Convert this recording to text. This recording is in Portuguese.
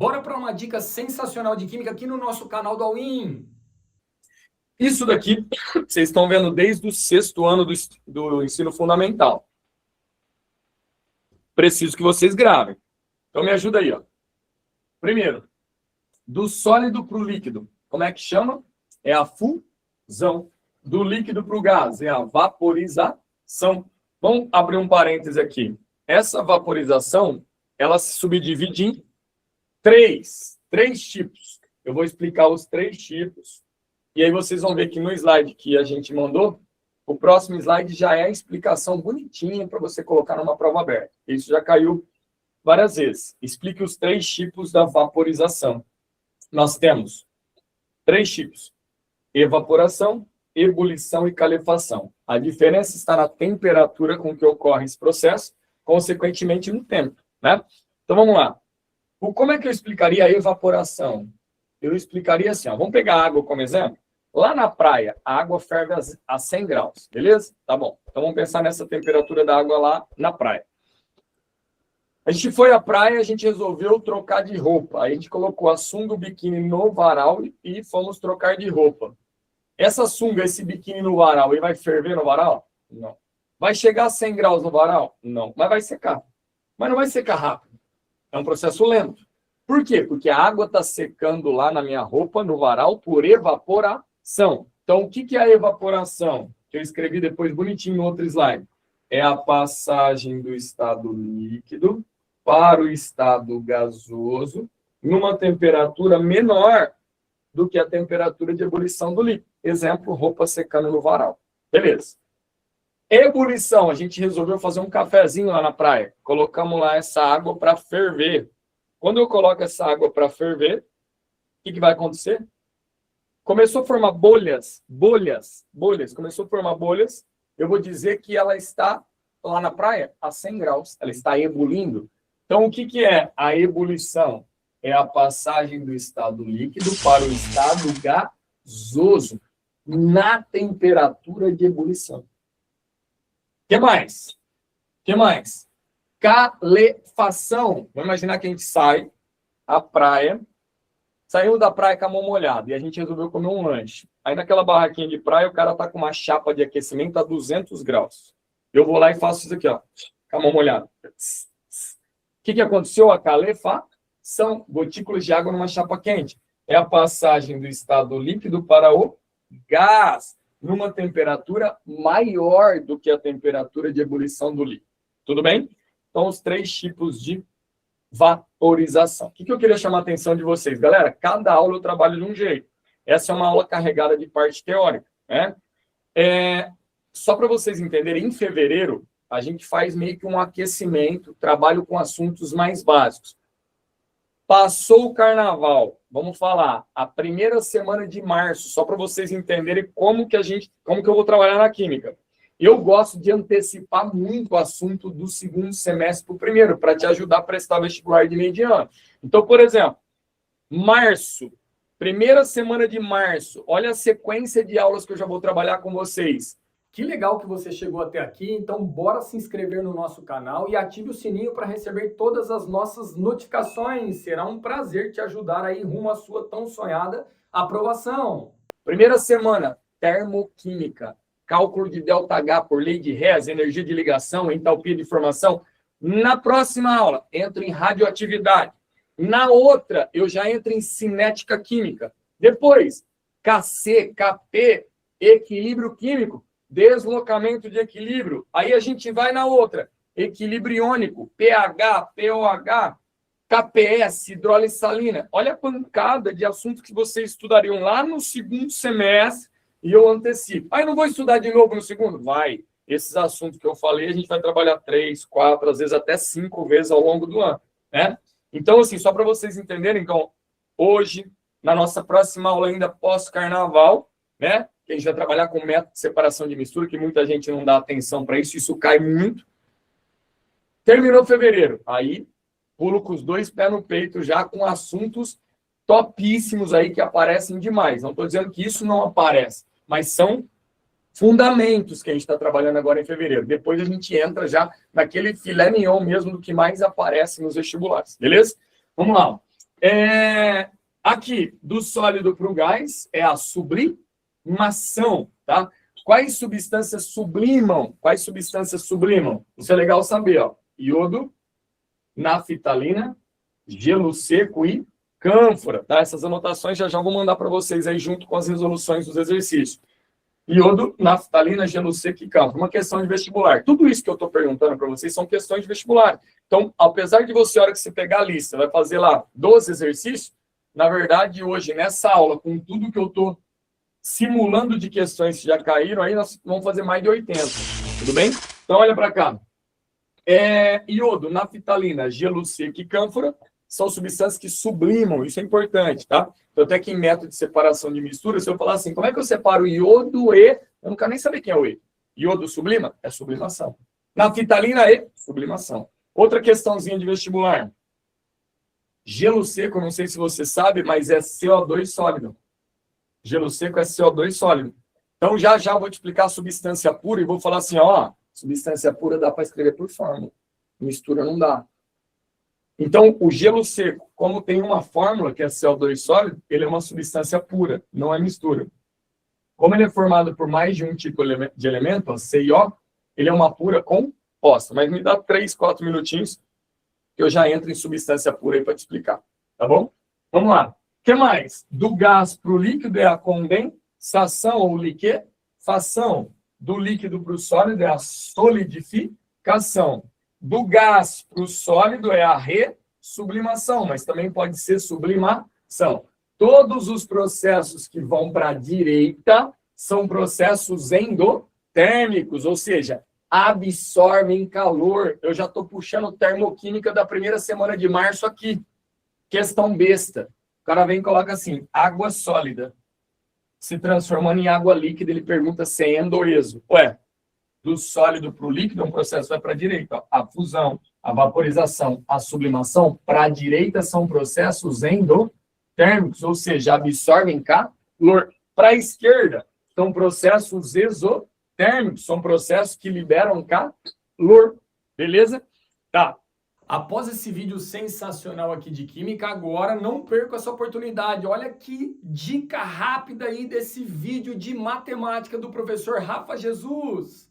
Bora para uma dica sensacional de química aqui no nosso canal do All-in. Isso daqui, vocês estão vendo desde o 6º ano do ensino fundamental. Preciso que vocês gravem. Então, me ajuda aí, ó. Primeiro, do sólido para o líquido. Como é que chama? É a fusão. Do líquido para o gás é a vaporização. Vamos abrir um parêntese aqui. Essa vaporização, ela se subdivide em três tipos. Eu vou explicar os 3 tipos. E aí vocês vão ver que no slide que a gente mandou, o próximo slide já é a explicação bonitinha para você colocar numa prova aberta. Isso já caiu várias vezes. Explique os 3 tipos da vaporização. Nós temos 3 tipos: evaporação, ebulição e calefação. A diferença está na temperatura com que ocorre esse processo, consequentemente no tempo, né? Então vamos lá. Como é que eu explicaria a evaporação? Eu explicaria assim, ó, vamos pegar a água como exemplo. Lá na praia, a água ferve a 100 graus, beleza? Tá bom. Então vamos pensar nessa temperatura da água lá na praia. A gente foi à praia, a gente resolveu trocar de roupa. Aí a gente colocou a sunga, o biquíni no varal e fomos trocar de roupa. Essa sunga, esse biquíni no varal, ele vai ferver no varal? Não. Vai chegar a 100 graus no varal? Não. Mas vai secar. Mas não vai secar rápido. É um processo lento. Por quê? Porque a água está secando lá na minha roupa, no varal, por evaporação. Então, o que é a evaporação? Que eu escrevi depois bonitinho no outro slide. É a passagem do estado líquido para o estado gasoso numa temperatura menor do que a temperatura de ebulição do líquido. Exemplo, roupa secando no varal. Beleza. Ebulição, a gente resolveu fazer um cafezinho lá na praia. Colocamos lá essa água para ferver. Quando eu coloco essa água para ferver, o que vai acontecer? Começou a formar bolhas. Começou a formar bolhas. Eu vou dizer que ela está lá na praia a 100 graus. Ela está ebulindo. Então, o que é a ebulição? É a passagem do estado líquido para o estado gasoso na temperatura de ebulição. O que mais? Calefação. Vamos imaginar que a gente sai à praia, saímos da praia com a mão molhada e a gente resolveu comer um lanche. Aí naquela barraquinha de praia, o cara tá com uma chapa de aquecimento a 200 graus. Eu vou lá e faço isso aqui, ó, com a mão molhada. O que aconteceu? A calefação, gotículas de água numa chapa quente. É a passagem do estado líquido para o gás, numa temperatura maior do que a temperatura de ebulição do líquido. Tudo bem? Então, os 3 tipos de vaporização. O que eu queria chamar a atenção de vocês? Galera, cada aula eu trabalho de um jeito. Essa é uma aula carregada de parte teórica, né? Só para vocês entenderem, em fevereiro, a gente faz meio que um aquecimento, trabalho com assuntos mais básicos. Passou o carnaval, vamos falar, a primeira semana de março, só para vocês entenderem como que eu vou trabalhar na química. Eu gosto de antecipar muito o assunto do segundo semestre para o primeiro, para te ajudar a prestar vestibular de meio de ano. Então, por exemplo, março, primeira semana de março, olha a sequência de aulas que eu já vou trabalhar com vocês. Que legal que você chegou até aqui, então bora se inscrever no nosso canal e ative o sininho para receber todas as nossas notificações. Será um prazer te ajudar aí rumo à sua tão sonhada aprovação. Primeira semana, termoquímica, cálculo de ΔH por lei de Hess, energia de ligação, entalpia de formação. Na próxima aula, entro em radioatividade. Na outra, eu já entro em cinética química. Depois, KC, KP, equilíbrio químico, deslocamento de equilíbrio. Aí a gente vai na outra, equilíbrio iônico, pH, POH, KPS, hidrólise salina. Olha a pancada de assuntos que vocês estudariam lá no segundo semestre e eu antecipo. Aí não vou estudar de novo no segundo? Vai. Esses assuntos que eu falei, a gente vai trabalhar 3, 4, às vezes até 5 vezes ao longo do ano, né? Então, assim, só para vocês entenderem, então, hoje, na nossa próxima aula ainda pós-carnaval, né? Que a gente vai trabalhar com método de separação de mistura, que muita gente não dá atenção para isso cai muito. Terminou fevereiro, aí pulo com os 2 pés no peito já com assuntos topíssimos aí que aparecem demais. Não estou dizendo que isso não aparece, mas são fundamentos que a gente está trabalhando agora em fevereiro. Depois a gente entra já naquele filé mignon mesmo do que mais aparece nos vestibulares, beleza? Vamos lá. Aqui, do sólido para o gás, é a sublimação, tá? Quais substâncias sublimam? Quais substâncias sublimam? Isso é legal saber, ó. Iodo, naftalina, gelo seco e cânfora, tá? Essas anotações já vou mandar para vocês aí junto com as resoluções dos exercícios. Iodo, naftalina, gelo seco e cânfora. Uma questão de vestibular. Tudo isso que eu estou perguntando para vocês são questões de vestibular. Então, apesar de você, a hora que você pegar a lista, vai fazer lá 12 exercícios, na verdade, hoje, nessa aula, com tudo que eu estou simulando de questões que já caíram, aí nós vamos fazer mais de 80. Tudo bem? Então, olha para cá. Iodo, naftalina, gelo seco e cânfora são substâncias que sublimam, isso é importante, tá? Então, até que em método de separação de mistura, se eu falar assim, como é que eu separo iodo e... Eu não quero nem saber quem é o E. Iodo sublima? É sublimação. Naftalina e sublimação. Outra questãozinha de vestibular. Gelo seco, não sei se você sabe, mas é CO2 sólido. Gelo seco é CO2 sólido. Então, já eu vou te explicar a substância pura e vou falar assim, ó, substância pura dá para escrever por fórmula. Mistura não dá. Então, o gelo seco, como tem uma fórmula que é CO2 sólido, ele é uma substância pura, não é mistura. Como ele é formado por mais de um tipo de elemento, ó, CiO, ele é uma pura composta. Mas me dá 3, 4 minutinhos que eu já entro em substância pura aí para te explicar. Tá bom? Vamos lá. O que mais? Do gás para o líquido é a condensação ou liquefação. Do líquido para o sólido é a solidificação. Do gás para o sólido é a ressublimação, mas também pode ser sublimação. Todos os processos que vão para a direita são processos endotérmicos, ou seja, absorvem calor. Eu já estou puxando termoquímica da primeira semana de março aqui. Questão besta. O cara vem e coloca assim, água sólida se transformando em água líquida, ele pergunta se é endo ou exo. Ué, do sólido para o líquido, um processo vai para a direita. Ó. A fusão, a vaporização, a sublimação, para a direita são processos endotérmicos, ou seja, absorvem calor. Para a esquerda, são processos exotérmicos, são processos que liberam calor. Beleza? Tá. Após esse vídeo sensacional aqui de química, agora não perca essa oportunidade. Olha que dica rápida aí desse vídeo de matemática do professor Rafa Jesus.